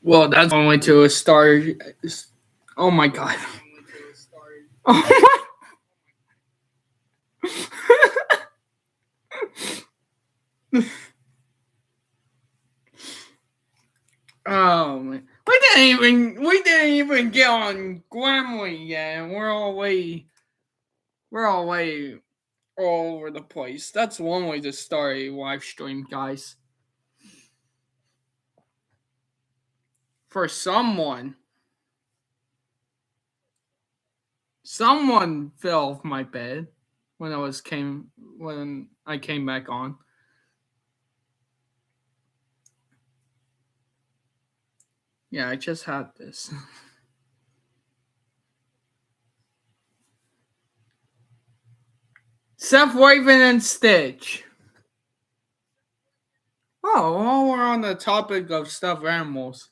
Well, that's one way to start. Oh my god. Oh my. Oh man. We didn't even get on Grammarly yet, and we're already all over the place. That's one way to start a live stream, guys. For someone fell off my bed when I came back on. Yeah, I just had this. Seth Raven and Stitch. Oh, while we're on the topic of stuffed animals,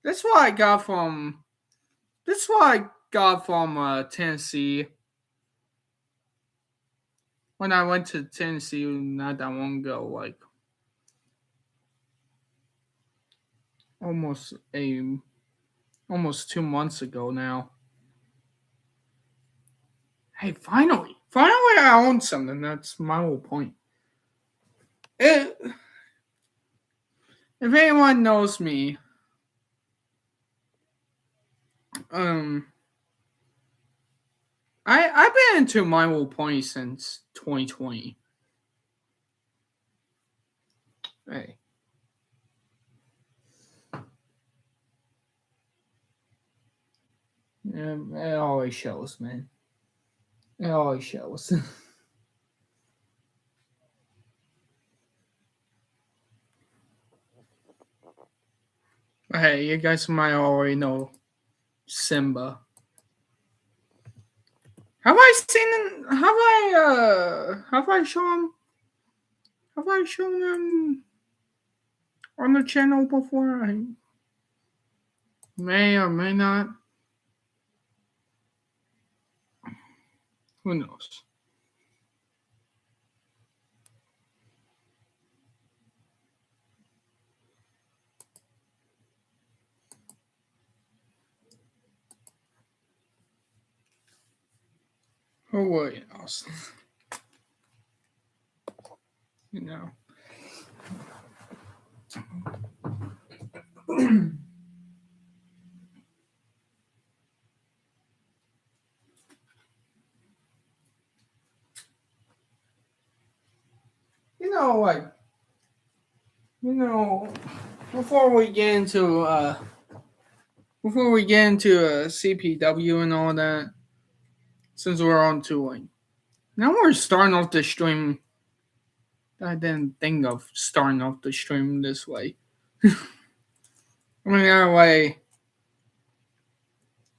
that's what I got from. That's what I got from Tennessee when I went to Tennessee not that long ago, like almost a almost 2 months ago now. Hey, finally I own something. That's my whole point. If anyone knows me, um, I've been into My Whole Point since 2020. Hey, it always shows, man. It always shows. Hey, you guys might already know Simba. Have I seen him? Have I shown him on the channel before? I may or may not. Who knows? Who really knows? You know. You know, like, you know, before we get into CPW and all that, since we're on to like now we're starting off the stream. I didn't think of starting off the stream this way. I mean, that way,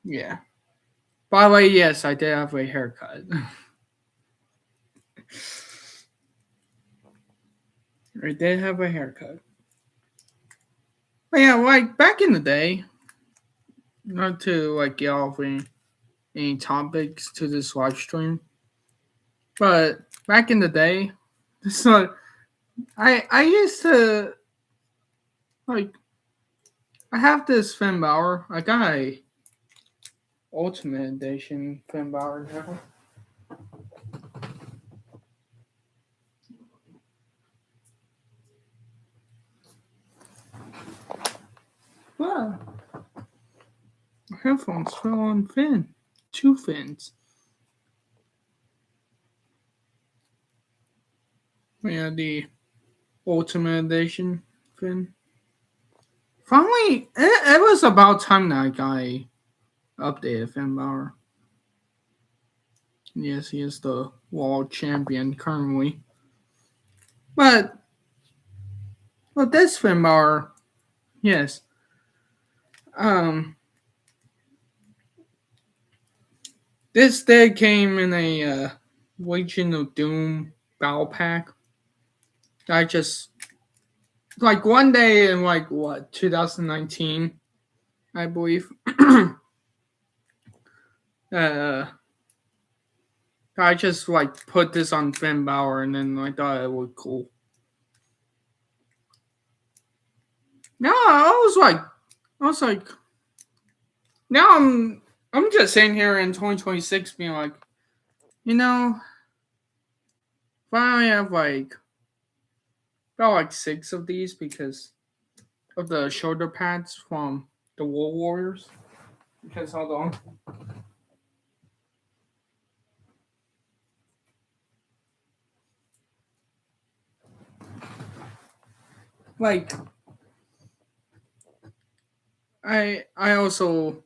yeah. By the way, yes, I did have a haircut. I did have a haircut. But yeah, like back in the day, not to like get off any topics to this live stream, but back in the day, so I used to like I have this Finn Balor. I got a Ultimate Edition Finn Balor now. Wow. My headphones fell on Finn. 2 fins. Yeah, the Ultimate Edition Finn. Finally, it was about time that guy updated Finn Balor. Yes, he is the world champion currently. But this Finn Balor, yes. This did came in a Legion of Doom battle pack. I just like one day in like what 2019, I believe. I just like put this on Finn Balor and then I thought it would cool. Now I was like, now I'm just sitting here in 2026 being like, you know, if I have like about like 6 of these because of the shoulder pads from the War Warriors. Because hold on. Like I also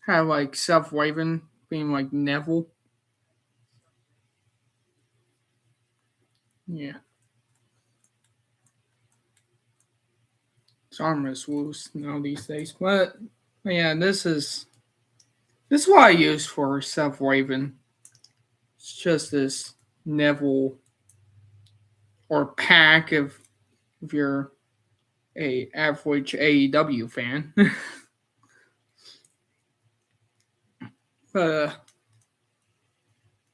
have like Seth Raven being like Neville. Yeah. It's armless woos now these days. But yeah, this is what I use for Seth Raven. It's just this Neville or pack if you're a average AEW fan. But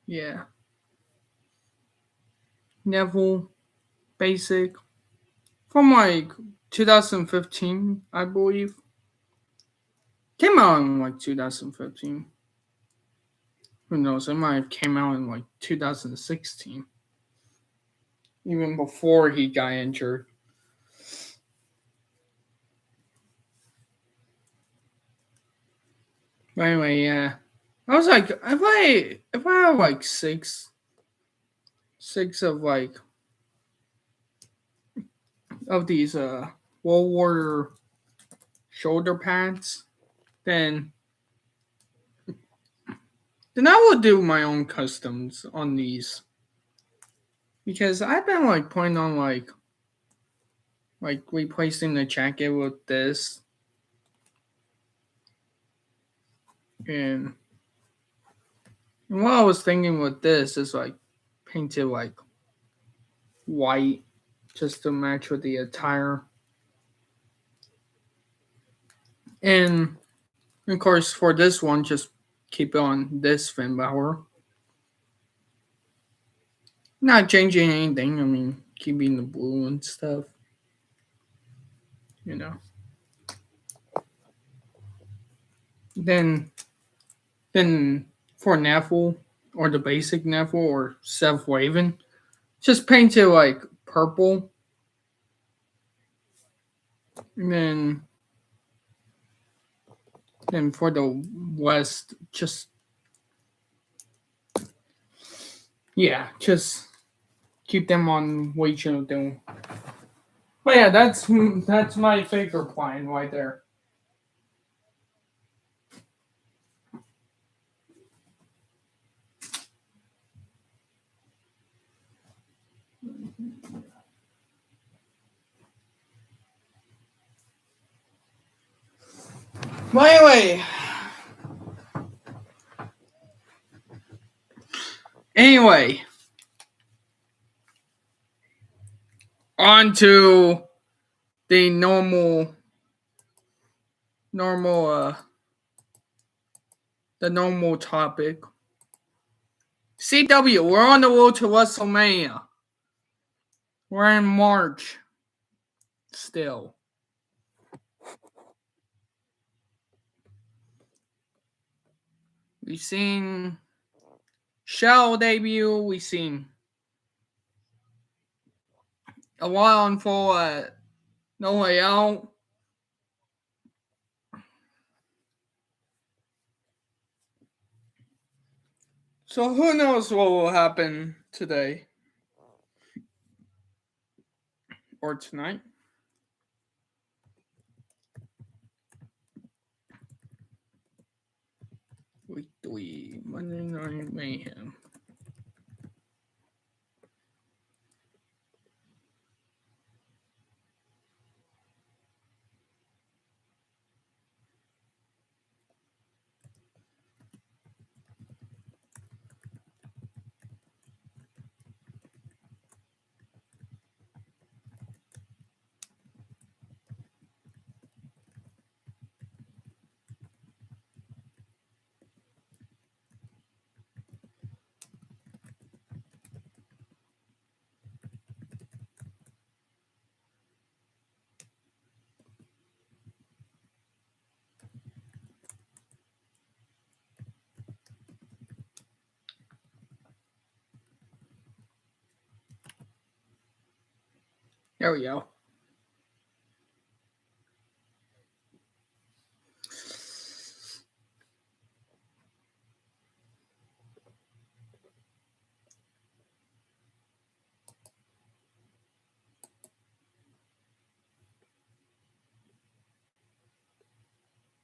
yeah. Neville basic from like 2015, I believe. Came out in like 2015. Who knows? It might have came out in like 2016. Even before he got injured. But anyway, yeah. I was like, if I have like six of like of these World War shoulder pads, then I will do my own customs on these. Because I've been like putting on like replacing the jacket with this. And what I was thinking with this is like paint it like white just to match with the attire. And of course for this one just keep on this Finn Balor. Not changing anything, I mean keeping the blue and stuff. You know. Then for Neville or the basic Neville or Seth Raven, just paint it like purple. And then for the West, just keep them on Legion of Doom. But yeah, that's my favorite plan right there. But anyway, on to the normal the normal topic. CW, we're on the road to WrestleMania. We're in March still. We've seen Shell debut. We've seen a lot unfold at No Way Out. So who knows what will happen today or tonight. Week 3, Monday Night Mayhem. There we go.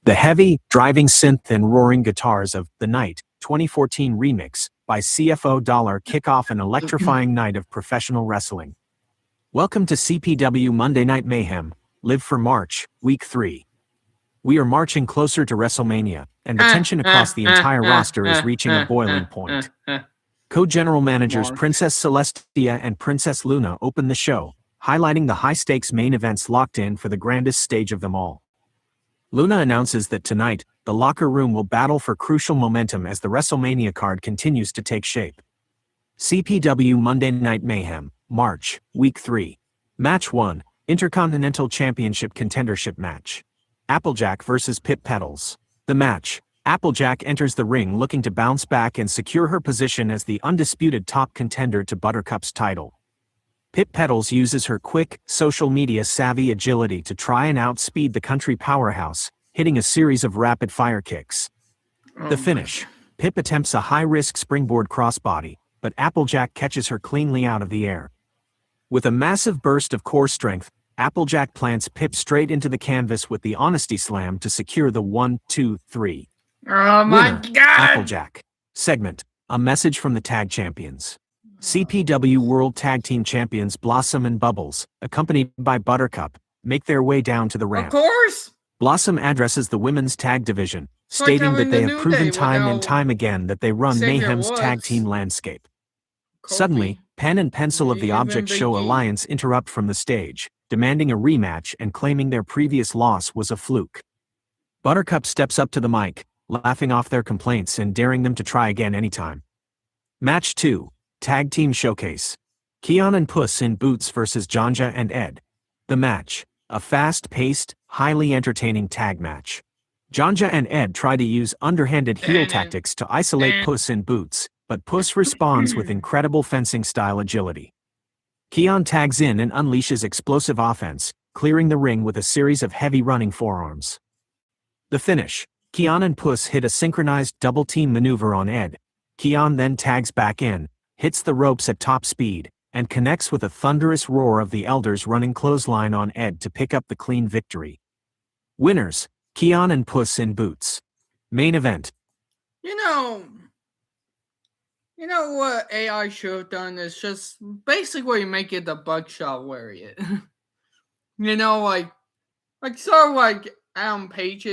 The heavy, driving synth and roaring guitars of The Night 2014 remix by CFO Dollar kick off an electrifying night of professional wrestling. Welcome to CPW Monday Night Mayhem, Live for March, Week 3. We are marching closer to WrestleMania, and the tension across the entire roster is reaching a boiling point. Co-general managers Princess Celestia and Princess Luna open the show, highlighting the high-stakes main events locked in for the grandest stage of them all. Luna announces that tonight, the locker room will battle for crucial momentum as the WrestleMania card continues to take shape. CPW Monday Night Mayhem, March, Week 3. Match 1, Intercontinental Championship Contendership Match. Applejack vs. Pip Petals. The match, Applejack enters the ring looking to bounce back and secure her position as the undisputed top contender to Buttercup's title. Pip Petals uses her quick, social media savvy agility to try and outspeed the country powerhouse, hitting a series of rapid-fire kicks. The finish, Pip attempts a high-risk springboard crossbody, but Applejack catches her cleanly out of the air. With a massive burst of core strength, Applejack plants Pip straight into the canvas with the Honesty Slam to secure the 1, 2, 3. Oh my Winner, God! Applejack. Segment, a message from the tag champions. CPW World Tag Team Champions Blossom and Bubbles, accompanied by Buttercup, make their way down to the ramp. Of course! Blossom addresses the women's tag division, stating that they have proven time and time again that they run Mayhem's tag team landscape. Suddenly, pen and pencil of the Object Show Alliance interrupt from the stage, demanding a rematch and claiming their previous loss was a fluke. Buttercup steps up to the mic, laughing off their complaints and daring them to try again anytime. Match 2. Tag Team Showcase. Keon and Puss in Boots vs. Janja and Ed. The match, a fast-paced, highly entertaining tag match. Janja and Ed try to use underhanded heel tactics to isolate Puss in Boots, but Puss responds with incredible fencing-style agility. Keon tags in and unleashes explosive offense, clearing the ring with a series of heavy running forearms. The finish, Keon and Puss hit a synchronized double-team maneuver on Ed. Keon then tags back in, hits the ropes at top speed, and connects with a thunderous roar of the elders running clothesline on Ed to pick up the clean victory. Winners, Keon and Puss in Boots. Main event. You know what AI should have done is just basically make it the Buckshot Lariat. Sort of like Adam Page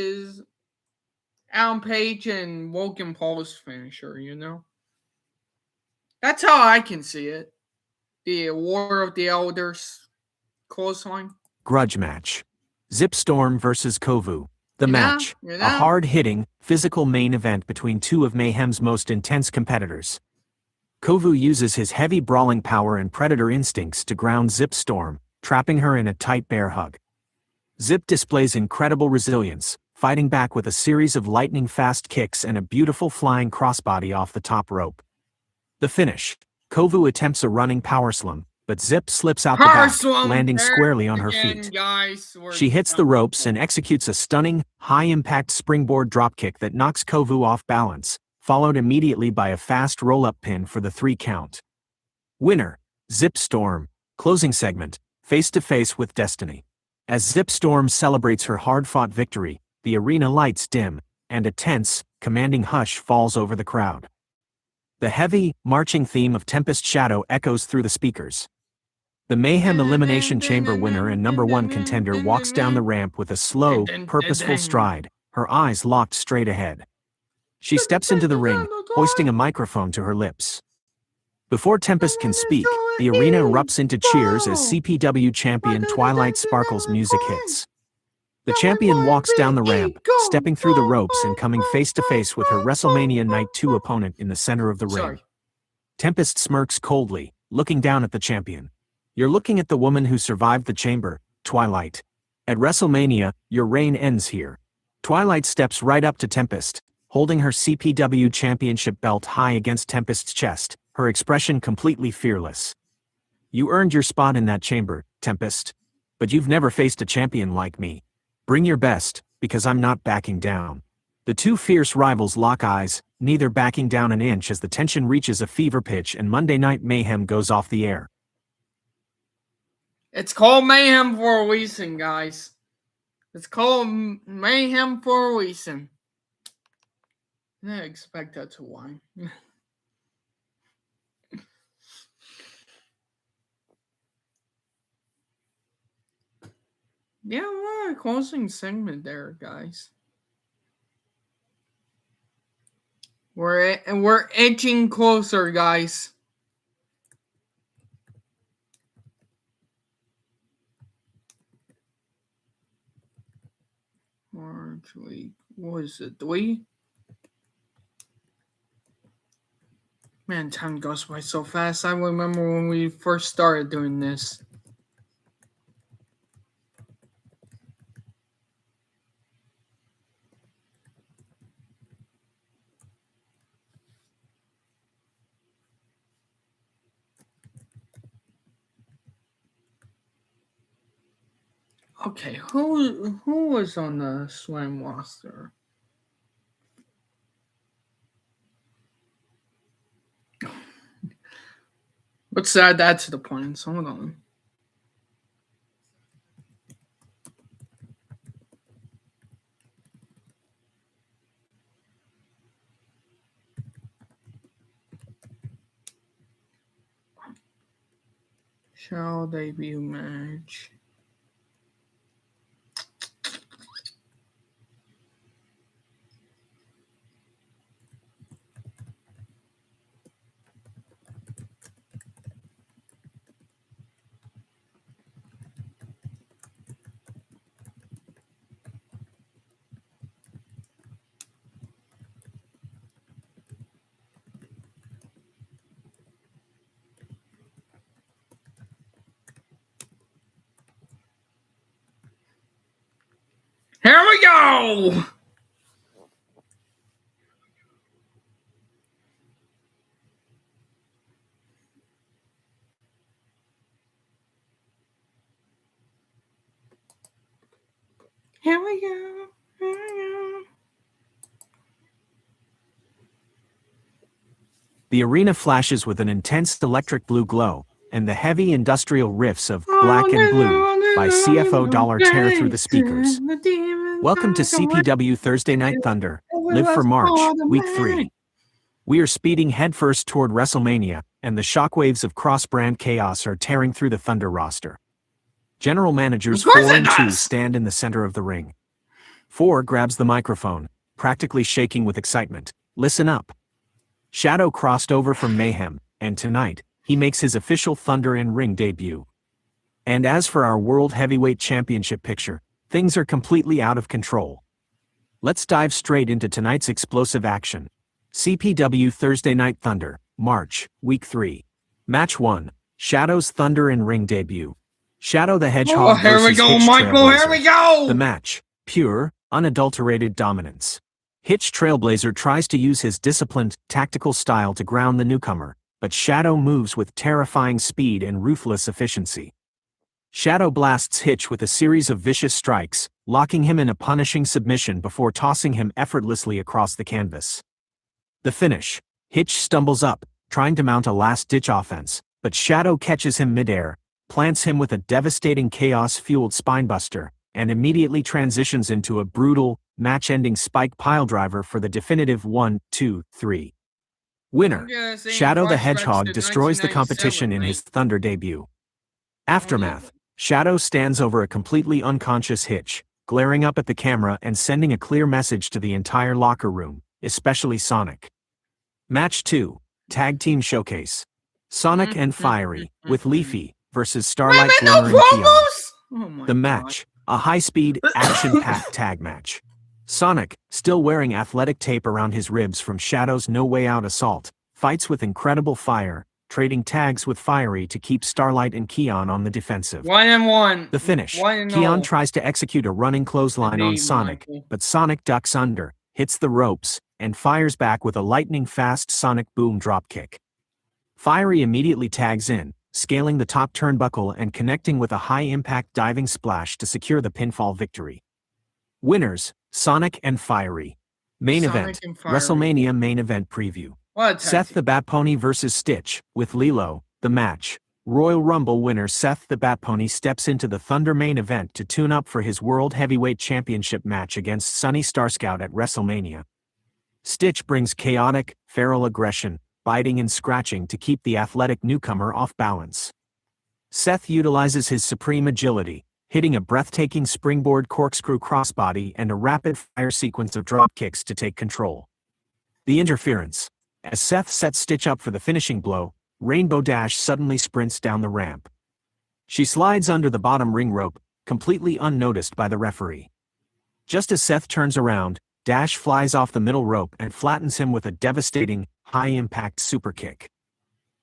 and Logan Paul's finisher, That's how I can see it. The War of the Elders clothesline. Grudge match. Zipstorm versus Kovu. The match. You A know? hard-hitting, physical main event between two of Mayhem's most intense competitors. Kovu uses his heavy brawling power and predator instincts to ground Zipstorm, trapping her in a tight bear hug. Zip displays incredible resilience, fighting back with a series of lightning-fast kicks and a beautiful flying crossbody off the top rope. The finish. Kovu attempts a running powerslam, but Zip slips out the back, landing squarely on her feet. She hits the ropes and executes a stunning, high-impact springboard dropkick that knocks Kovu off balance, followed immediately by a fast roll-up pin for the 3 count. Winner, Zipstorm. Closing segment, face-to-face with Destiny. As Zipstorm celebrates her hard-fought victory, the arena lights dim, and a tense, commanding hush falls over the crowd. The heavy, marching theme of Tempest Shadow echoes through the speakers. The Mayhem Elimination Chamber winner and #1 contender walks down the ramp with a slow, purposeful stride, her eyes locked straight ahead. She steps into the ring, hoisting a microphone to her lips. Before Tempest can speak, the arena erupts into cheers as CPW champion Twilight Sparkle's music hits. The champion walks down the ramp, stepping through the ropes and coming face-to-face with her WrestleMania Night 2 opponent in the center of the ring. Tempest smirks coldly, looking down at the champion. You're looking at the woman who survived the chamber, Twilight. At WrestleMania, your reign ends here. Twilight steps right up to Tempest, holding her CPW championship belt high against Tempest's chest, her expression completely fearless. You earned your spot in that chamber, Tempest. But you've never faced a champion like me. Bring your best, because I'm not backing down. The two fierce rivals lock eyes, neither backing down an inch as the tension reaches a fever pitch and Monday Night Mayhem goes off the air. It's called Mayhem for a reason, guys. It's called Mayhem for a reason. I didn't expect that to whine. Yeah, we're a closing segment there, guys. We're edging closer, guys. March week. What is it? 3? Man, time goes by so fast. I remember when we first started doing this. Okay, who was on the Slam roster? Let's add that to the plans. Hold on. Shall debut match. Here we go! Here we go. Here we go. The arena flashes with an intense electric blue glow, and the heavy industrial riffs of Black and Blue by CFO Dollar tear through the speakers. Welcome to CPW Thursday Night Thunder, Live for March, Week 3. We are speeding headfirst toward WrestleMania, and the shockwaves of cross-brand chaos are tearing through the Thunder roster. General managers 4 and 2 stand in the center of the ring. 4 grabs the microphone, practically shaking with excitement. Listen up. Shadow crossed over from Mayhem, and tonight, he makes his official Thunder in Ring debut. And as for our World Heavyweight Championship picture, things are completely out of control. Let's dive straight into tonight's explosive action. CPW Thursday Night Thunder, March, Week 3. Match 1, Shadow's Thunder in Ring debut. Shadow the Hedgehog here we versus go, Hitch Michael. Trailblazer. Here we go. The match, pure, unadulterated dominance. Hitch Trailblazer tries to use his disciplined, tactical style to ground the newcomer, but Shadow moves with terrifying speed and ruthless efficiency. Shadow blasts Hitch with a series of vicious strikes, locking him in a punishing submission before tossing him effortlessly across the canvas. The finish, Hitch stumbles up, trying to mount a last-ditch offense, but Shadow catches him midair, plants him with a devastating chaos-fueled spinebuster, and immediately transitions into a brutal, match-ending spike piledriver for the definitive 1-2-3. Winner, Shadow the Hedgehog destroys the competition in his Thunder debut. Aftermath, Shadow stands over a completely unconscious Hitch, glaring up at the camera and sending a clear message to the entire locker room, especially Sonic. Match 2, Tag Team Showcase. Sonic and Fiery, with Leafy, versus Starlight, Glimmer, and Keon. The match, a high-speed, action-packed tag match. Sonic, still wearing athletic tape around his ribs from Shadow's No Way Out assault, fights with incredible fire, trading tags with Fiery to keep Starlight and Keon on the defensive. 1-1. The finish, Keon tries to execute a running clothesline on Sonic, but Sonic ducks under, hits the ropes, and fires back with a lightning-fast Sonic Boom dropkick. Fiery immediately tags in, scaling the top turnbuckle and connecting with a high-impact diving splash to secure the pinfall victory. Winners, Sonic and Fiery. Main event, WrestleMania main event preview. Seth the Bat Pony versus Stitch, with Lilo. The match, Royal Rumble winner Seth the Bat Pony steps into the Thunder main event to tune up for his World Heavyweight Championship match against Sunny Starscout at WrestleMania. Stitch brings chaotic, feral aggression, biting and scratching to keep the athletic newcomer off balance. Seth utilizes his supreme agility, hitting a breathtaking springboard corkscrew crossbody and a rapid-fire sequence of drop kicks to take control. The interference. As Seth sets Stitch up for the finishing blow, Rainbow Dash suddenly sprints down the ramp. She slides under the bottom ring rope, completely unnoticed by the referee. Just as Seth turns around, Dash flies off the middle rope and flattens him with a devastating, high-impact superkick.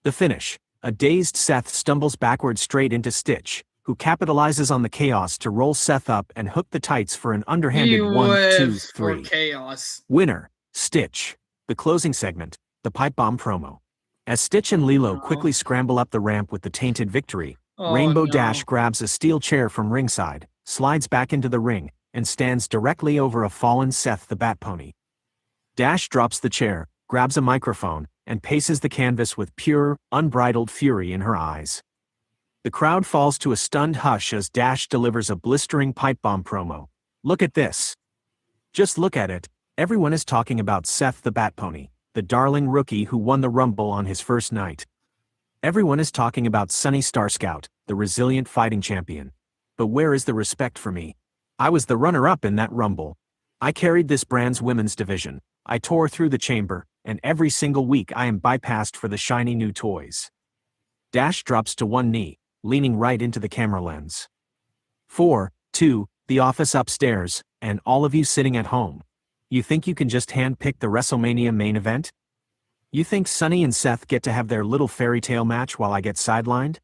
The finish. A dazed Seth stumbles backward straight into Stitch, who capitalizes on the chaos to roll Seth up and hook the tights for an underhanded 1-2-3. Chaos. Winner, Stitch. The closing segment, the pipe bomb promo. As Stitch and Lilo quickly scramble up the ramp with the tainted victory, Rainbow Dash grabs a steel chair from ringside, slides back into the ring, and stands directly over a fallen Seth the Bat Pony. Dash drops the chair, grabs a microphone, and paces the canvas with pure, unbridled fury in her eyes. The crowd falls to a stunned hush as Dash delivers a blistering pipe bomb promo. Look at this. Just look at it. Everyone is talking about Seth the Bat Pony, the darling rookie who won the Rumble on his first night. Everyone is talking about Sunny Starscout, the resilient fighting champion. But where is the respect for me? I was the runner-up in that Rumble. I carried this brand's women's division. I tore through the chamber, and every single week I am bypassed for the shiny new toys. Dash drops to one knee, leaning right into the camera lens. 4, 2, the office upstairs, and all of you sitting at home. You think you can just hand-pick the WrestleMania main event? You think Sunny and Seth get to have their little fairy tale match while I get sidelined?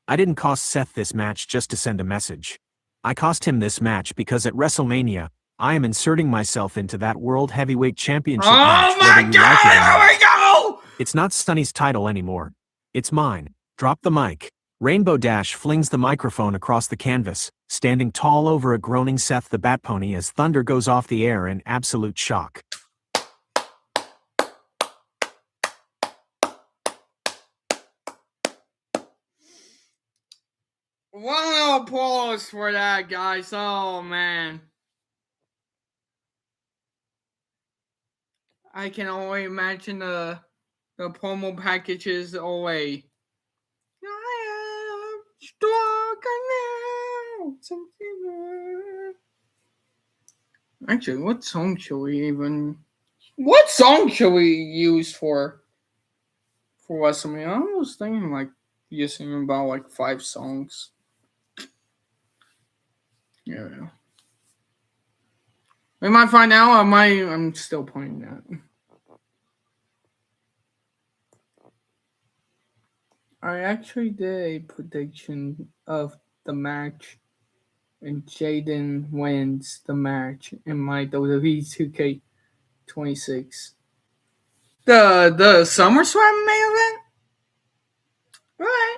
I didn't cost Seth this match just to send a message. I cost him this match because at WrestleMania, I am inserting myself into that World Heavyweight Championship match whether you like it or not. Here we go! It's not Sunny's title anymore. It's mine. Drop the mic. Rainbow Dash flings the microphone across the canvas, standing tall over a groaning Seth the Bat Pony as Thunder goes off the air in absolute shock. of applause for that, guys. Oh, man. I can only imagine the promo packages away. I am stronger now. Something more. Actually, what song should we use for WrestleMania? I was thinking like using about like 5 songs. Yeah. We might find out. I'm still playing that. I actually did a prediction of the match, and Jaden wins the match in my WWE 2K26. The SummerSlam main event? Right.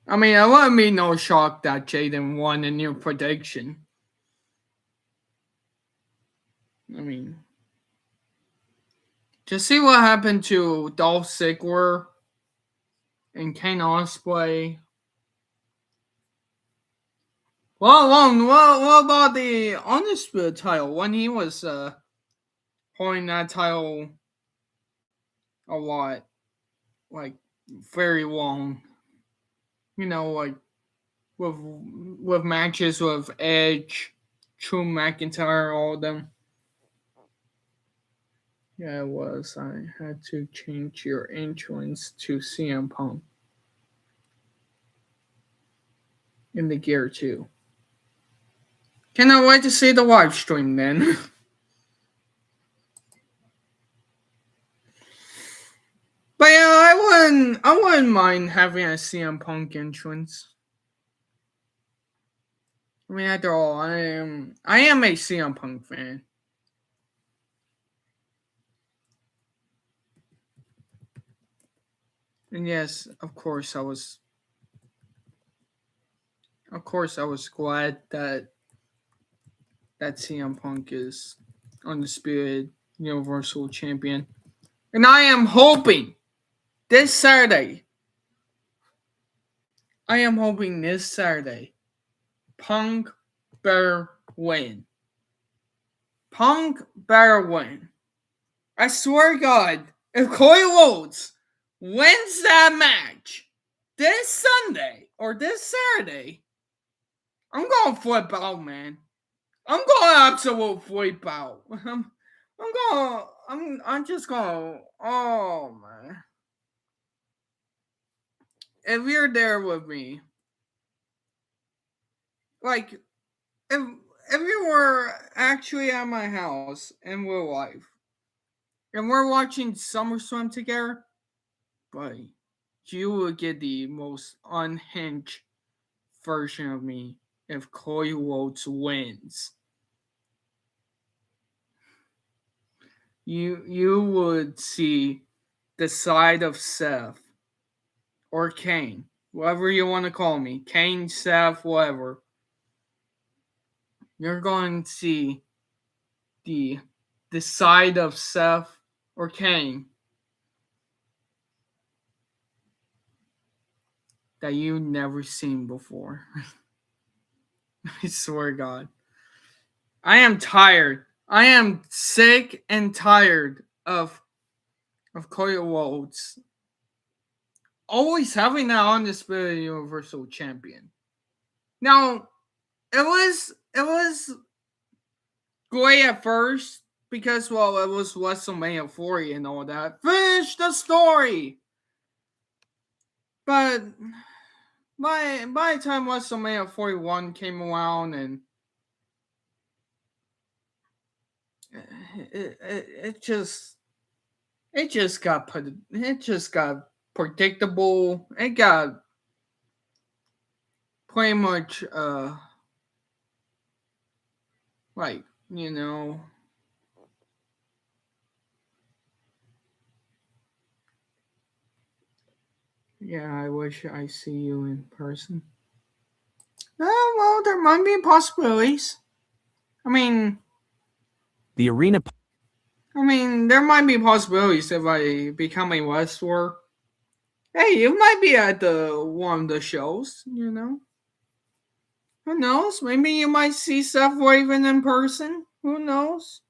I mean, it wouldn't be no shock that Jaden won in your prediction. I mean, just see what happened to Dolph Ziggler and Kane Ospreay. What about the Undisputed title when he was holding that title a lot, like very long? You know, like with matches with Edge, Drew McIntyre, all of them. Yeah, it was. I had to change your entrance to CM Punk in the gear too. Cannot wait to see the live stream then. But yeah, I wouldn't mind having a CM Punk entrance. I mean, after all, I am a CM Punk fan. And yes, of course I was glad that CM Punk is undisputed Universal Champion. And I am hoping this Saturday, Punk better win. Punk better win. I swear to God, if Cody Rhodes wins that match this Sunday or this Saturday, I'm going to flip out, man. I'm going to absolute flip out. I'm just going, oh, man. If you're there with me, like, if you were actually at my house in real life, and we're watching SummerSlam together, buddy, you would get the most unhinged version of me if Cody Rhodes wins. You would see the side of Seth or Kane, whatever you want to call me, Kane, Seth, whatever. You're going to see the side of Seth or Kane that you've never seen before. I swear to God. I am tired. I am sick and tired of Cody Rhodes always having that undisputed Universal Champion. Now, it was great at first because, well, it was WrestleMania 40 and all that. Finish the story! But by the time WrestleMania 41 came around and it just got predictable. It got pretty much like, you know, yeah, I wish I see you in person. Oh, well, there might be possibilities. I mean, The arena. there might be possibilities if I become a wrestler Hey, you might be at one of the shows, Who knows? Maybe you might see Seth Raven in person. Who knows?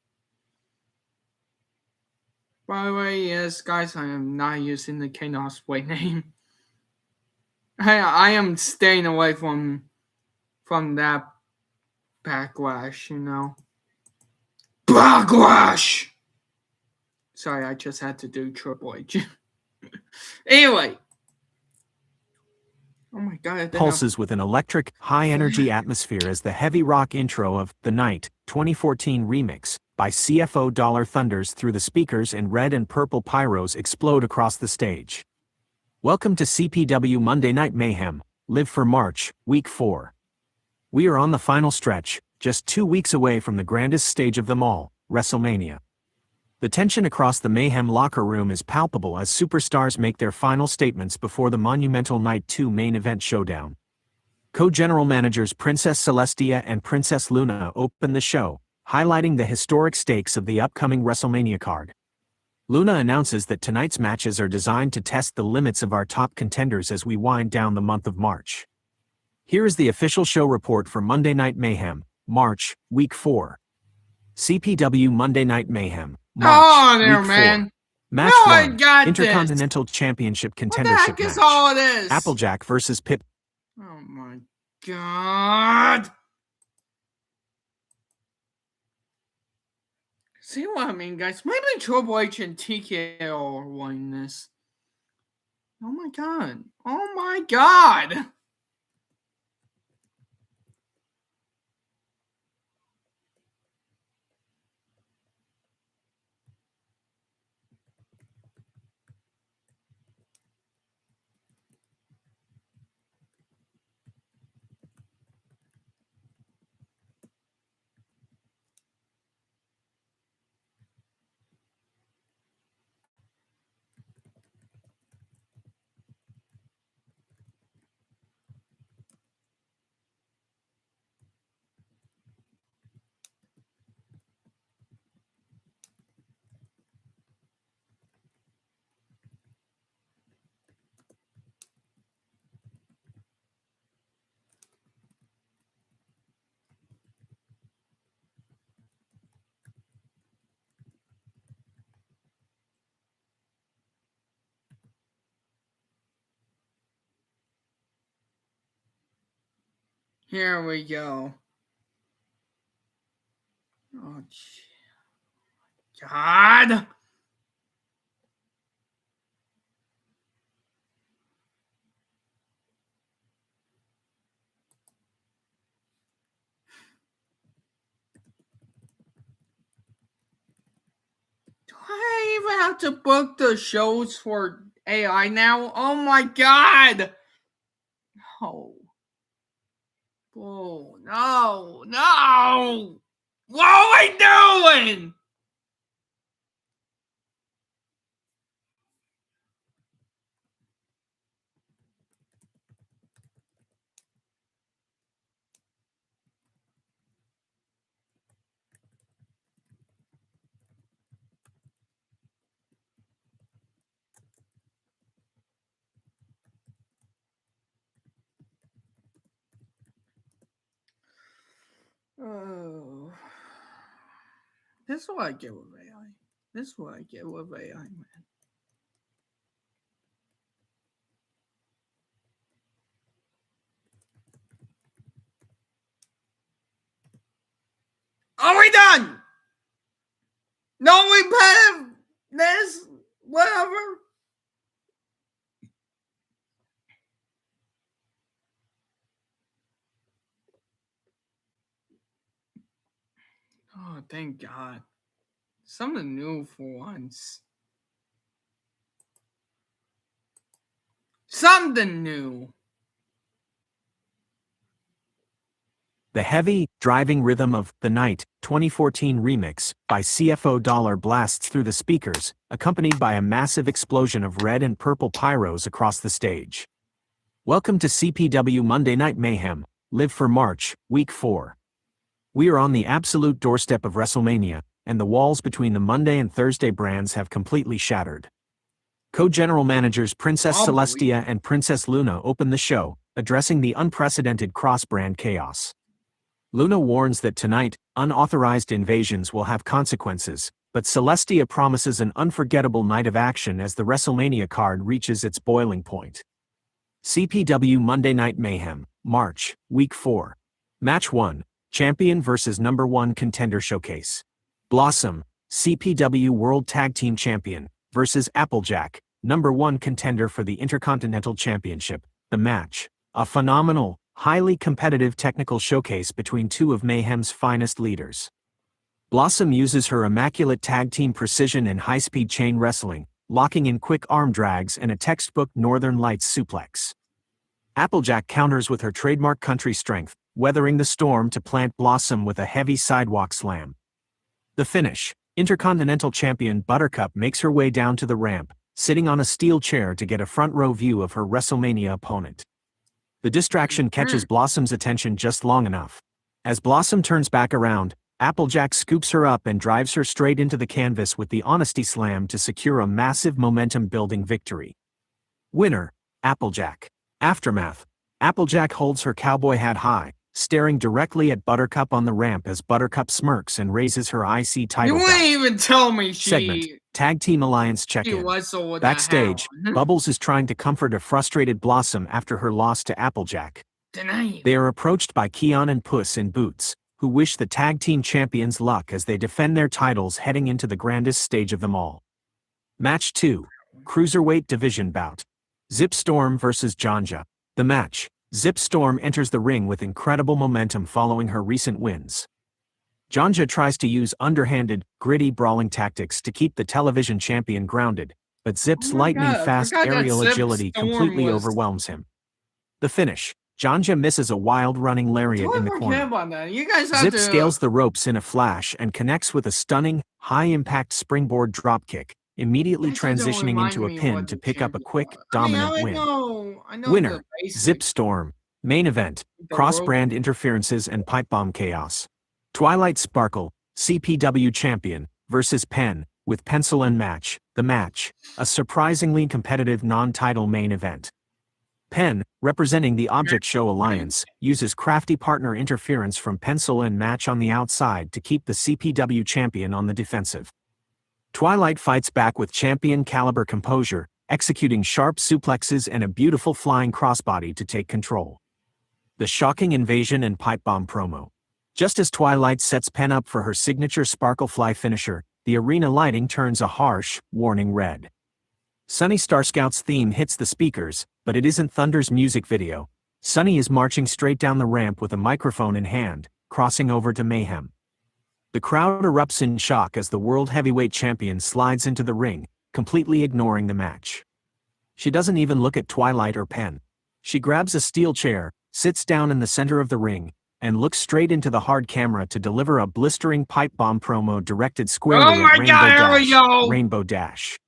By the way, yes, guys, I am not using the Kane Ospreay name. I am staying away from that backlash. Backlash! Sorry, I just had to do Triple H. Anyway. Oh my god. Pulses with an electric, high-energy atmosphere as the heavy rock intro of The Night 2014 remix by CFO Dollar thunders through the speakers and red and purple pyros explode across the stage. Welcome to CPW Monday Night Mayhem, live for March, Week 4. We are on the final stretch, just 2 weeks away from the grandest stage of them all, WrestleMania. The tension across the Mayhem locker room is palpable as superstars make their final statements before the monumental Night 2 main event showdown. Co-general managers Princess Celestia and Princess Luna open the show, highlighting the historic stakes of the upcoming WrestleMania card. Luna announces that tonight's matches are designed to test the limits of our top contenders as we wind down the month of March. Here is the official show report for Monday Night Mayhem, March, Week 4. CPW Monday Night Mayhem, March, there, Week 4. man. Match No, I 1, got Intercontinental Championship What the Contendership heck is match. all this? Applejack versus Pip. Oh my god. See what I mean, guys? Maybe Triple H and TKO are winning this. Oh my god. Oh my god. Here we go. Oh, God. Do I even have to book the shows for AI now? Oh my god. No. Oh, no. No. What are we doing? Oh. This is what I get with AI. This is what I get with AI, man. Are we done? No repetitiveness? Whatever? Oh, thank God. Something new for once. Something new. The heavy, driving rhythm of The Night 2014 remix by CFO Dollar blasts through the speakers, accompanied by a massive explosion of red and purple pyros across the stage. Welcome to CPW Monday Night Mayhem, live for March, Week 4. We are on the absolute doorstep of WrestleMania, and the walls between the Monday and Thursday brands have completely shattered. Co-general managers Princess Probably. Celestia and Princess Luna open the show, addressing the unprecedented cross-brand chaos. Luna warns that tonight, unauthorized invasions will have consequences, but Celestia promises an unforgettable night of action as the WrestleMania card reaches its boiling point. CPW Monday Night Mayhem, March, Week 4. Match 1, Champion vs. Number 1 Contender Showcase. Blossom, CPW World Tag Team Champion, versus Applejack, Number 1 Contender for the Intercontinental Championship. The match, a phenomenal, highly competitive technical showcase between two of Mayhem's finest leaders. Blossom uses her immaculate tag team precision and high-speed chain wrestling, locking in quick arm drags and a textbook Northern Lights suplex. Applejack counters with her trademark country strength, weathering the storm to plant Blossom with a heavy sidewalk slam. The finish, Intercontinental Champion Buttercup makes her way down to the ramp, sitting on a steel chair to get a front-row view of her WrestleMania opponent. The distraction catches Blossom's attention just long enough. As Blossom turns back around, Applejack scoops her up and drives her straight into the canvas with the Honesty Slam to secure a massive momentum-building victory. Winner, Applejack. Aftermath. Applejack holds her cowboy hat high, staring directly at Buttercup on the ramp as Buttercup smirks and raises her IC title You belt. wouldn't even tell me Segment, Tag Team Alliance check-in. Backstage, Bubbles is trying to comfort a frustrated Blossom after her loss to Applejack. They are approached by Keon and Puss in Boots, who wish the tag team champions luck as they defend their titles heading into the grandest stage of them all. Match 2, Cruiserweight Division Bout. Zip Storm vs. Janja. The match, Zip Storm enters the ring with incredible momentum following her recent wins. Janja tries to use underhanded, gritty brawling tactics to keep the television champion grounded, but Zip's lightning-fast aerial agility completely overwhelms him. The finish, Janja misses a wild running lariat in the corner. Zip scales the ropes in a flash and connects with a stunning, high-impact springboard dropkick, immediately transitioning into a pin to pick up a quick, dominant win. Winner, Zip Storm. Main event, cross-brand interferences and pipe bomb chaos. Twilight Sparkle, CPW Champion, versus Penn, with pencil and match. The match, a surprisingly competitive non-title main event. Penn, representing the Object Show Alliance, uses crafty partner interference from pencil and match on the outside to keep the CPW champion on the defensive. Twilight fights back with champion-caliber composure, executing sharp suplexes and a beautiful flying crossbody to take control. The shocking invasion and pipe bomb promo. Just as Twilight sets Penn up for her signature Sparklefly finisher, the arena lighting turns a harsh, warning red. Sunny Starscout's theme hits the speakers, but it isn't Thunder's music video. Sunny is marching straight down the ramp with a microphone in hand, crossing over to Mayhem. The crowd erupts in shock as the World Heavyweight Champion slides into the ring, completely ignoring the match. She doesn't even look at Twilight or Penn. She grabs a steel chair, sits down in the center of the ring, and looks straight into the hard camera to deliver a blistering pipe bomb promo directed squarely at Rainbow Dash.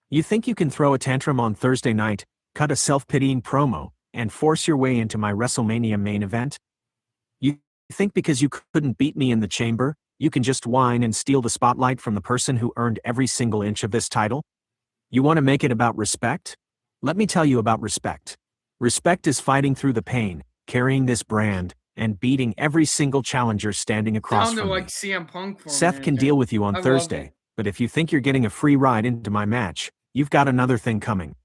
You think you can throw a tantrum on Thursday night, cut a self-pitying promo, and force your way into my WrestleMania main event? You think because you couldn't beat me in the chamber, you can just whine and steal the spotlight from the person who earned every single inch of this title? You want to make it about respect? Let me tell you about respect. Respect is fighting through the pain, carrying this brand, and beating every single challenger standing across from me. CM Punk Seth can deal with you on Thursday, but if you think you're getting a free ride into my match, you've got another thing coming.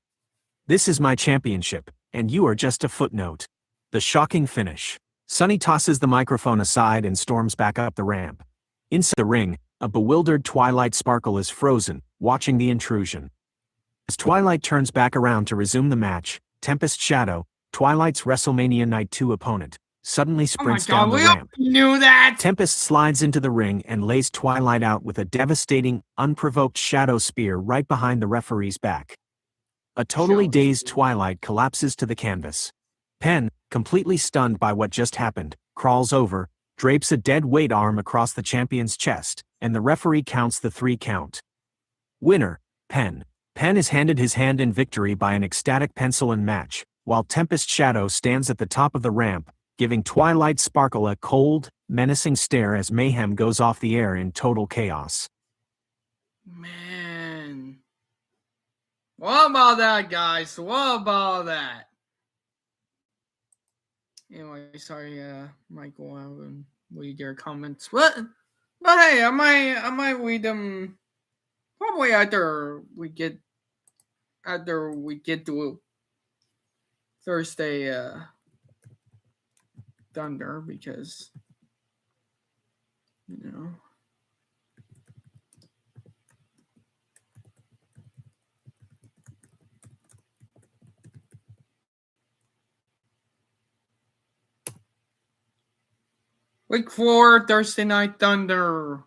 This is my championship, and you are just a footnote. The shocking finish. Sunny tosses the microphone aside and storms back up the ramp. Inside the ring, a bewildered Twilight Sparkle is frozen, watching the intrusion. As Twilight turns back around to resume the match, Tempest Shadow, Twilight's WrestleMania Night 2 opponent, suddenly sprints down the ramp. Knew that. Tempest slides into the ring and lays Twilight out with a devastating, unprovoked shadow spear right behind the referee's back. A totally dazed Twilight collapses to the canvas. Penn, completely stunned by what just happened, crawls over, drapes a dead weight arm across the champion's chest, and the referee counts the 3 count. Winner, Penn. Penn is handed his hand in victory by an ecstatic pencil and match, while Tempest Shadow stands at the top of the ramp, giving Twilight Sparkle a cold, menacing stare as Mayhem goes off the air in total chaos. Man. What about that, guys? What about that? Anyway, sorry, Michael, I haven't read your comments. But hey, I might read them probably after we get to Thursday Thunder, because you know. Week 4, Thursday Night Thunder.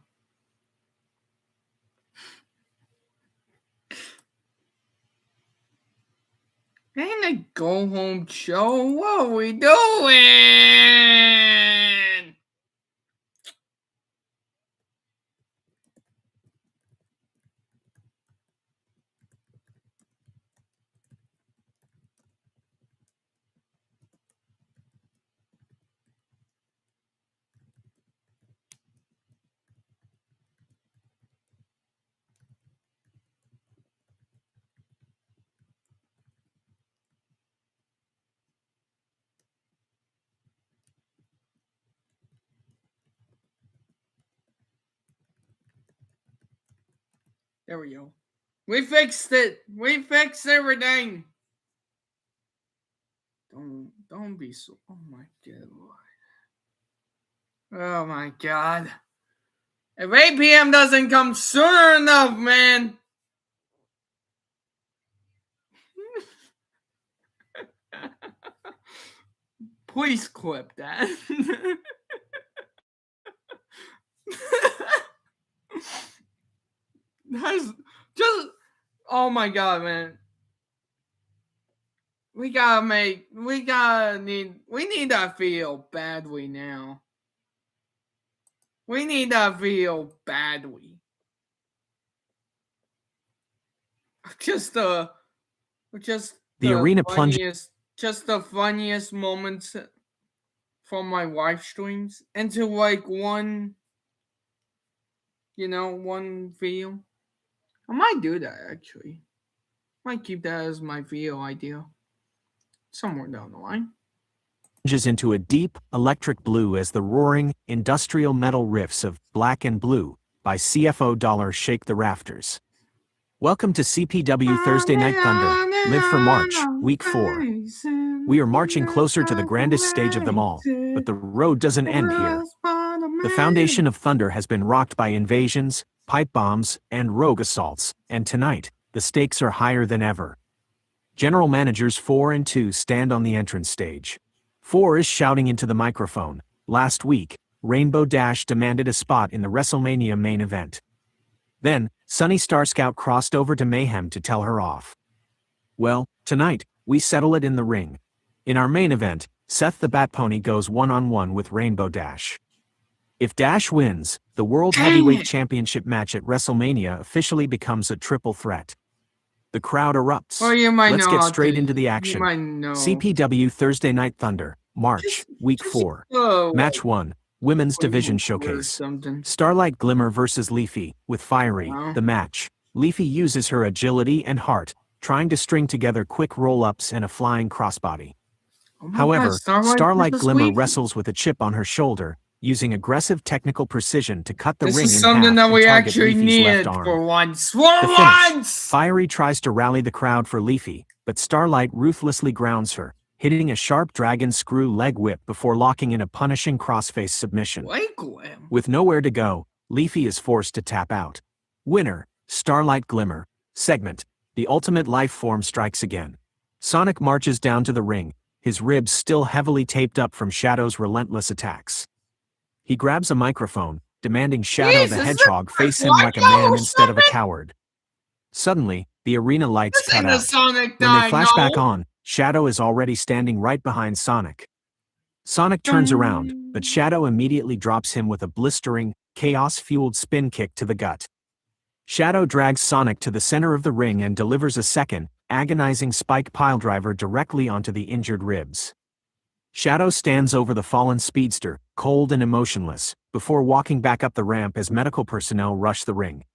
Ain't a go home show. What are we doing? There we go. We fixed it. We fixed everything. Don't be so. Oh my god. Oh my god. If 8 p.m. doesn't come soon enough, man. Please clip that. That's just. Oh my god, man. We need that feel badly now. We need that feel badly. Just the arena plunges. Just the funniest moments from my live streams into like one feel. I might do that actually. Might keep that as my feel idea. Somewhere down the line. Into a deep, electric blue as the roaring, industrial metal riffs of Black and Blue by CFO Dollar shake the rafters. Welcome to CPW Thursday Night Thunder, Live for March, Week 4. We are marching closer to the grandest stage of them all, but the road doesn't end here. The foundation of Thunder has been rocked by invasions, pipe bombs, and rogue assaults, and tonight, the stakes are higher than ever. General Managers 4 and 2 stand on the entrance stage. 4 is shouting into the microphone. Last week, Rainbow Dash demanded a spot in the WrestleMania main event. Then, Sunny Star Scout crossed over to Mayhem to tell her off. Well, tonight, we settle it in the ring. In our main event, Seth the Bat Pony goes one-on-one with Rainbow Dash. If Dash wins, the World Heavyweight Championship match at WrestleMania officially becomes a triple threat. The crowd erupts. Let's get straight into the action. CPW Thursday Night Thunder, March, Week 4. Match 1, Women's Division Showcase. Starlight Glimmer vs. Leafy, with Fiery, the match. Leafy uses her agility and heart, trying to string together quick roll-ups and a flying crossbody. However, Starlight Glimmer wrestles with a chip on her shoulder, using aggressive technical precision to cut the ring in half and target Leafy's left arm. For once. Fiery tries to rally the crowd for Leafy, but Starlight ruthlessly grounds her, hitting a sharp dragon screw leg whip before locking in a punishing crossface submission. With nowhere to go, Leafy is forced to tap out. Winner, Starlight Glimmer. Segment, the ultimate life form strikes again. Sonic marches down to the ring, his ribs still heavily taped up from Shadow's relentless attacks. He grabs a microphone, demanding Shadow the Hedgehog face him like a man instead of a coward. Suddenly, the arena lights cut out. When they flash back on, Shadow is already standing right behind Sonic. Sonic turns around, but Shadow immediately drops him with a blistering, chaos-fueled spin kick to the gut. Shadow drags Sonic to the center of the ring and delivers a second, agonizing spike piledriver directly onto the injured ribs. Shadow stands over the fallen speedster, cold and emotionless, before walking back up the ramp as medical personnel rush the ring.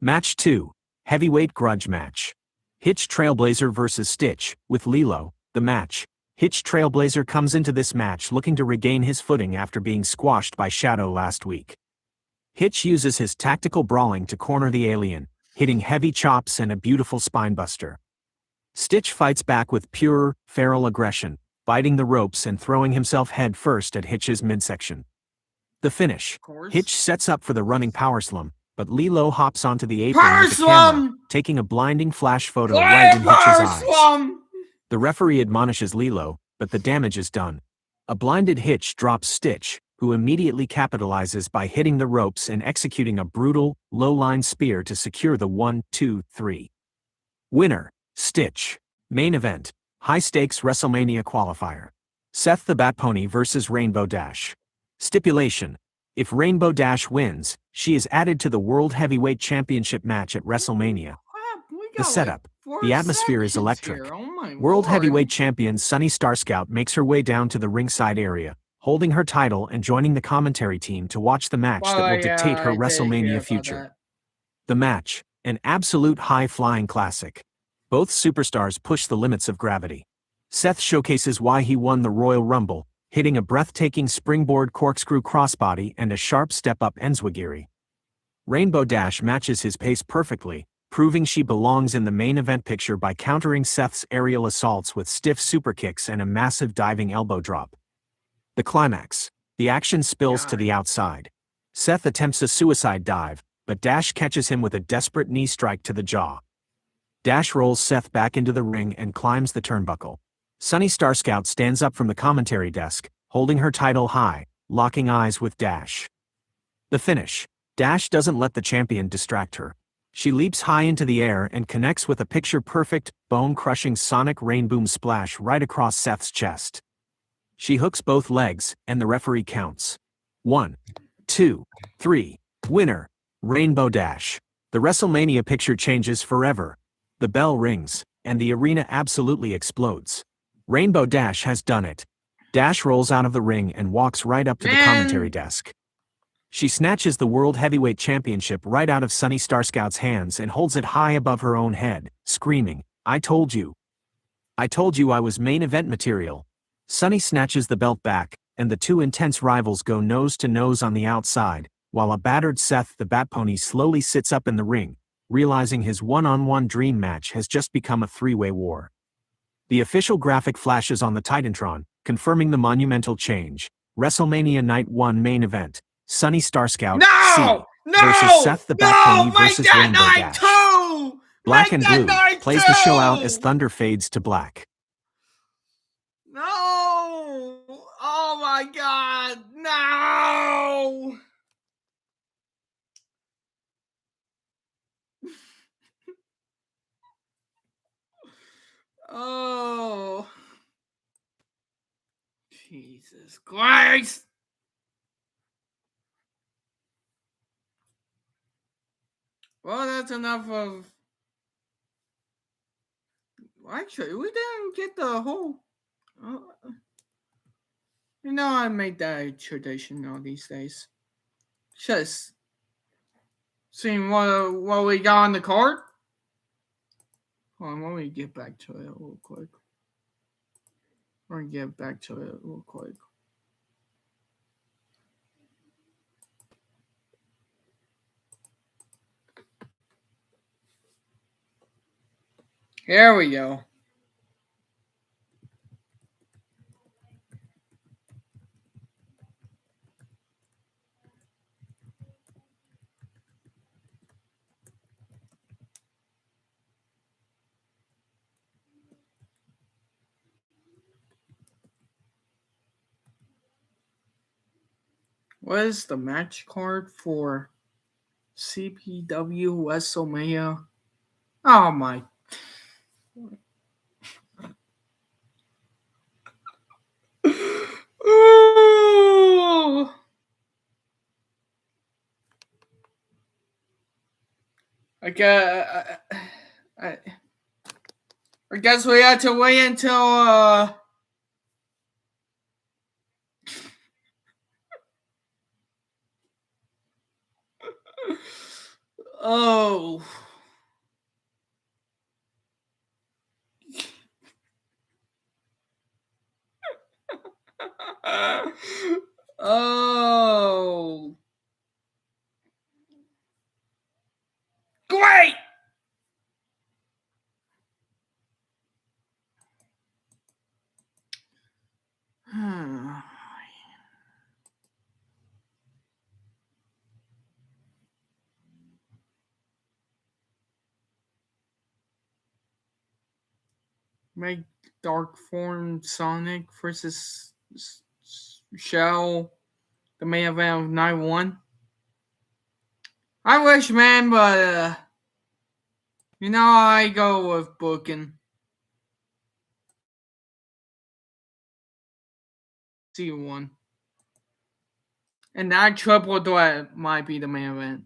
Match 2, Heavyweight Grudge Match. Hitch Trailblazer vs. Stitch, with Lilo, the match. Hitch Trailblazer comes into this match looking to regain his footing after being squashed by Shadow last week. Hitch uses his tactical brawling to corner the alien, hitting heavy chops and a beautiful spinebuster. Stitch fights back with pure, feral aggression, biting the ropes and throwing himself head first at Hitch's midsection. The finish. Of course. Hitch sets up for the running power slum, but Lilo hops onto the apron Power with the camera, slum! taking a blinding flash photo right in Hitch's eyes. Slum! The referee admonishes Lilo, but the damage is done. A blinded Hitch drops Stitch, who immediately capitalizes by hitting the ropes and executing a brutal, low-line spear to secure the 1-2-3. Winner, Stitch. Main event, high-stakes WrestleMania qualifier. Seth the Bat Pony vs. Rainbow Dash. Stipulation: if Rainbow Dash wins, she is added to the World Heavyweight Championship match at WrestleMania. The setup. The atmosphere is electric. World Heavyweight Champion Sunny Starscout makes her way down to the ringside area, holding her title and joining the commentary team to watch the match that will dictate her WrestleMania future. The match, an absolute high-flying classic. Both superstars push the limits of gravity. Seth showcases why he won the Royal Rumble, hitting a breathtaking springboard corkscrew crossbody and a sharp step-up enziguri. Rainbow Dash matches his pace perfectly, proving she belongs in the main event picture by countering Seth's aerial assaults with stiff superkicks and a massive diving elbow drop. The climax. The action spills to the outside. Seth attempts a suicide dive, but Dash catches him with a desperate knee strike to the jaw. Dash rolls Seth back into the ring and climbs the turnbuckle. Sunny Starscout stands up from the commentary desk, holding her title high, locking eyes with Dash. The finish. Dash doesn't let the champion distract her. She leaps high into the air and connects with a picture-perfect, bone-crushing sonic rainboom splash right across Seth's chest. She hooks both legs, and the referee counts. 1, 2, 3. Winner, Rainbow Dash. The WrestleMania picture changes forever. The bell rings, and the arena absolutely explodes. Rainbow Dash has done it. Dash rolls out of the ring and walks right up to the commentary desk. She snatches the World Heavyweight Championship right out of Sunny Starscout's hands and holds it high above her own head, screaming, "I told you. I told you I was main event material." Sunny snatches the belt back, and the two intense rivals go nose to nose on the outside, while a battered Seth the Bat Pony slowly sits up in the ring, realizing his one-on-one dream match has just become a three-way war. The official graphic flashes on the Titantron, confirming the monumental change. WrestleMania Night 1 main event. Sunny Starscout versus Seth the Bat Pony versus Rainbow Dash. Black and Blue plays the show out as thunder fades to black. No! Oh my God! No! Oh. Jesus Christ! Well, that's enough of... Actually, we didn't get the whole... You know, I made that a tradition now these days. Just seeing what we got on the card. Hold on, let me get back to it real quick. Here we go. What is the match card for CPW WrestleMania? Oh my. Ooh. I guess we had to wait until oh. Oh, great! Make Dark Form Sonic versus Shell the main event of night one. I wish, man, but I go with booking. C1. And that triple threat might be the main event.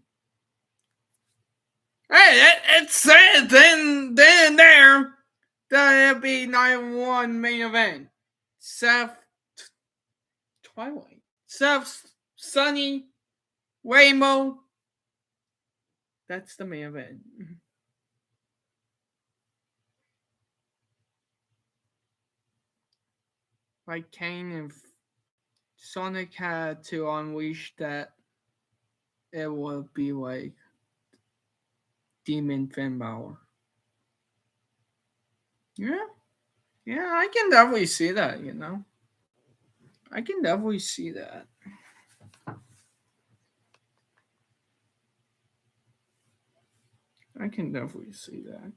Hey, it's said then and there that it'll be night one main event. Seth Twilight. Seth Sunny Rainbow. That's the main event. Like Kane and Sonic had to unleash that, it would be like Demon Finn Balor. Yeah. Yeah, I can definitely see that, I can definitely see that. I can definitely see that.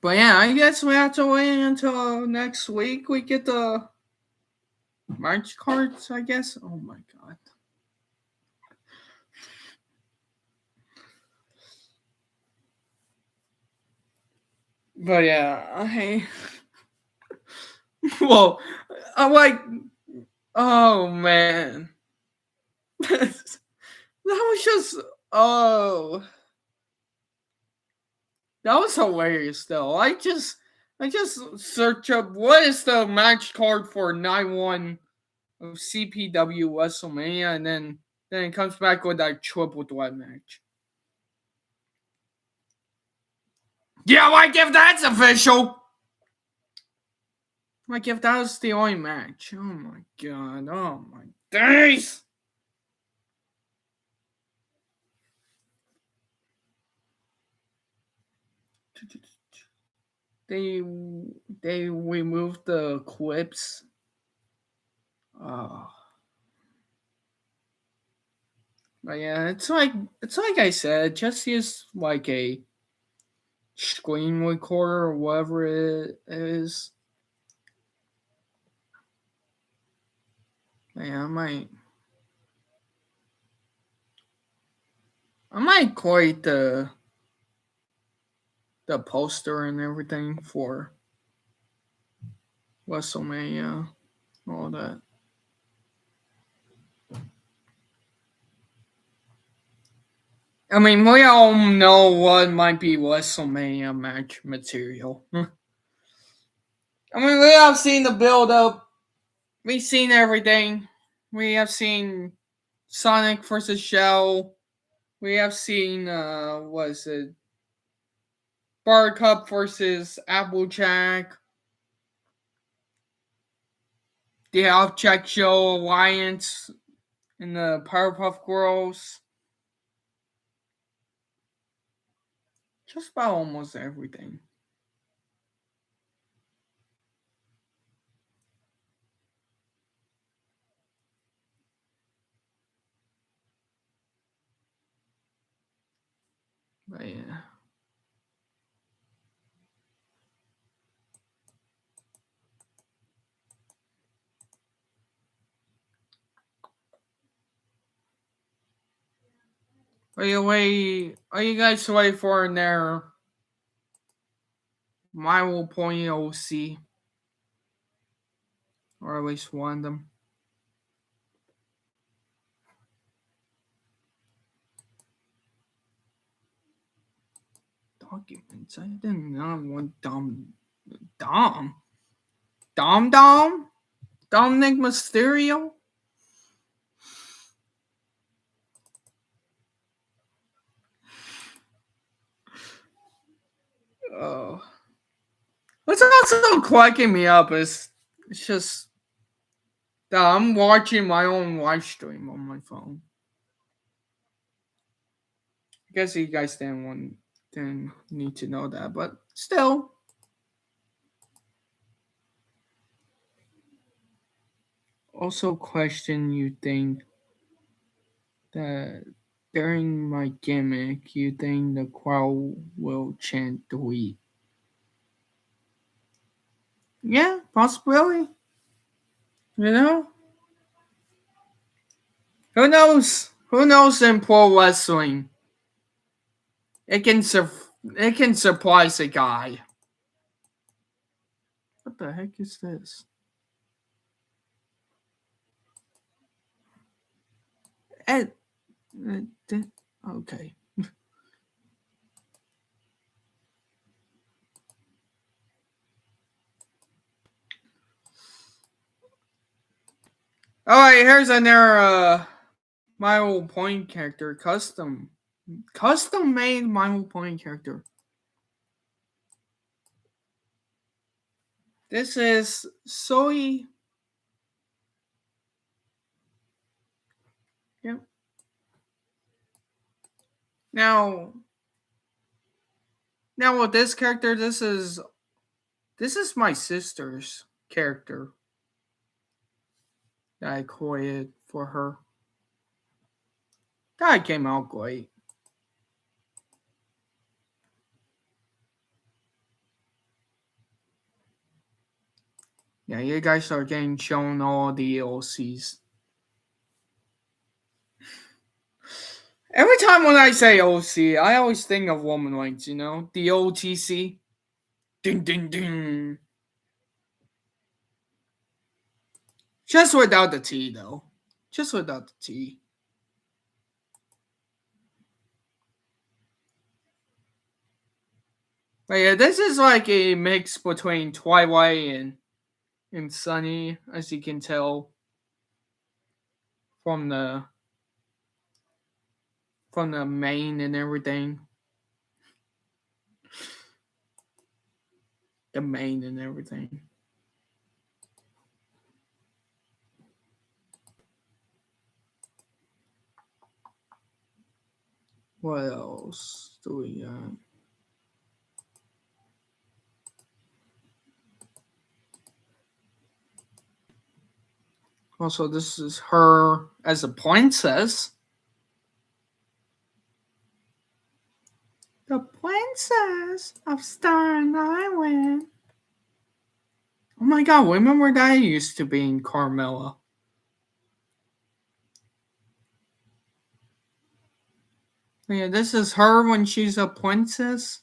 But yeah, I guess we have to wait until next week we get the March cards, I guess. Oh my god. But yeah, well, I'm like, oh man. that was just, oh. That was hilarious though. I just search up what is the match card for night one of CPW WrestleMania, and then it comes back with that triple threat match. Yeah, like if that's official. Like if that was the only match. Oh my god. Oh my days. They removed the clips. Oh. But yeah, it's like I said, just use like a screen recorder or whatever it is. Yeah, I might create the poster and everything for WrestleMania, all that. I mean, we all know what might be WrestleMania match material. I mean, we have seen the build up. We've seen everything. We have seen Sonic versus Shell. We have seen what is it? Buttercup versus Applejack. The Object Show Alliance and the Powerpuff Girls. Just about almost everything. But yeah. Are you guys ready for their My Will Point OC? Or at least one of them. Documents. I didn't know what Dom. Dominic Mysterio? Oh. What's also cracking me up is it's just that I'm watching my own live stream on my phone. I guess you guys didn't need to know that, but still. Also, question you think that during my gimmick, you think the crowd will chant "delete"? Yeah, possibility. You know, who knows? Who knows in pro wrestling? It can surprise a guy. What the heck is this? Ed, okay. All right, here's another My Old Point character, custom made My Old Point character. This is Soy. Yep. Now, with this character, this is my sister's character that I created for her. That came out great. Yeah, you guys are getting shown all the OCs. Every time when I say OC, I always think of Woman Reigns, you know? The OTC. Ding, ding, ding. Just without the T, though. Just without the T. But yeah, this is like a mix between Twilight and Sunny, as you can tell from the mane and everything. The mane and everything. What else do we got? Also, this is her as a princess. The princess of Staten Island. Oh my god, remember that used to be in Carmella. Yeah, this is her when she's a princess.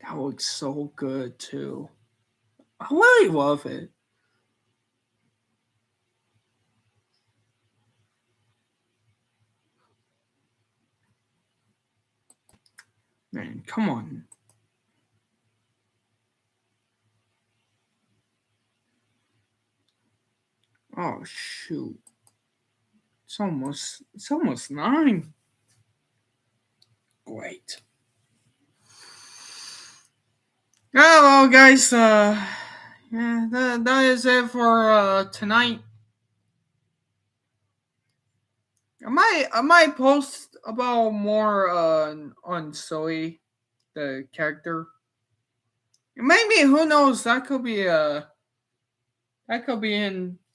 That looks so good too. I really love it. Man, come on. Oh shoot. It's almost 9. Great. Yeah, well guys, yeah, that is it for tonight. I might post about more on Zoe, the character. Maybe, who knows, that could be in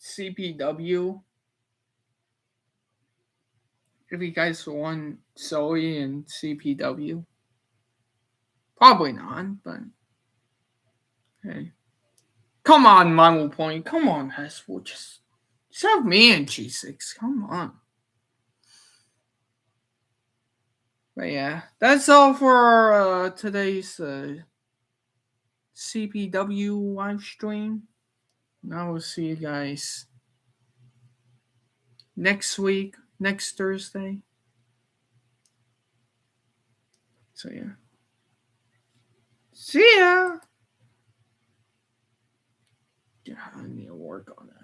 CPW. If you guys want Zoe and CPW. Probably not, but hey. Come on, Mimo Point. Come on, Heswood. Just have me in G6. Come on. But yeah, that's all for today's CPW live stream. Now we'll see you guys next week, next Thursday. So yeah. See ya. Yeah, I need to work on that.